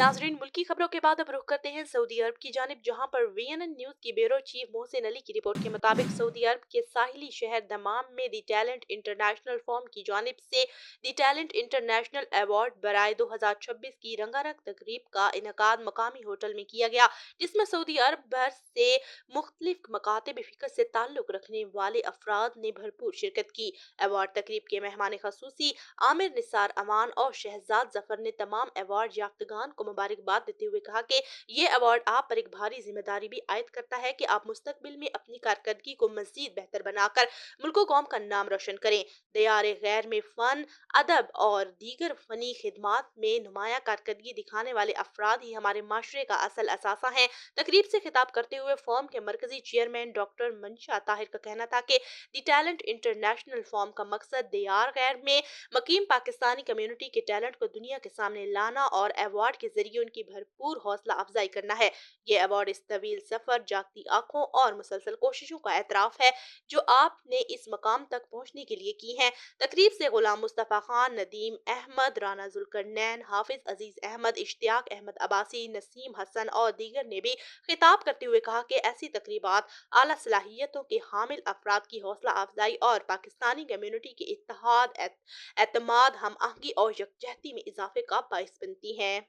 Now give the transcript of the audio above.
नाजरीन, मुल्की खबरों के बाद अब रुख करते हैं सऊदी अरब की जानिब, जहां पर वीएनएन न्यूज की ब्यूरो चीफ मोहसिन अली की रिपोर्ट के मुताबिक सऊदी अरब के साहिली शहर दमाम में दी टैलेंट इंटरनेशनल फॉर्म की जानिब से दी टैलेंट इंटरनेशनल अवार्ड बराए 2026 की रंगारंग तकरीब का इनकाद मकामी होटल में किया गया, जिसमें सऊदी अरब भर से मुख्तलिफ मकातब फिक्र से ताल्लुक रखने वाले अफराद ने भरपूर शिरकत की। अवार्ड तकरीब के मेहमान खसूसी आमिर निसार अमान और शहजाद जफर ने तमाम अवार्ड याफ्तगान को मुबारकबाद देते हुए कहा कि ये अवार्ड आप पर एक भारी जिम्मेदारी भी आयद करता है कि आप मुस्तकबिल में अपनी कारकर्दगी को मजीद बेहतर बनाकर मुल्क कौम का नाम रोशन करें। दयार गैर में फन, अदब और दीगर फनी खिदमात में नुमाया कारकर्दगी दिखाने वाले अफराद ही हमारे माशरे का असल असासा हैं। तकरीब से खिताब करते हुए फॉर्म के मरकजी चेयरमैन डॉक्टर मंशा ताहिर का कहना था कि दी टैलेंट इंटरनेशनल फॉर्म का मकसद दयार गैर में मकीम पाकिस्तानी कम्युनिटी के टैलेंट को दुनिया के सामने लाना और अवार्ड के जरिए उनकी भरपूर हौसला अफजाई करना है। ये अवार्ड इस तवील सफर, जागती आंखों और मुसलसल कोशिशों का एतराफ है जो आपने इस मकाम तक पहुंचने के लिए की हैं। तकरीब से गुलाम मुस्तफ़ा खान, नदीम अहमद, राना जुल्करनैन, हाफिज अजीज अहमद, इश्तियाक अहमद अब्बासी, नसीम हसन और दीगर ने भी खिताब करते हुए कहा कि ऐसी तकरीबात आला सलाहियतों के हामिल अफराद की हौसला अफजाई और पाकिस्तानी कम्युनिटी के इत्तेहाद, एतमाद, हम आहंगी और यकजहती में इजाफे का बाइस बनती हैं।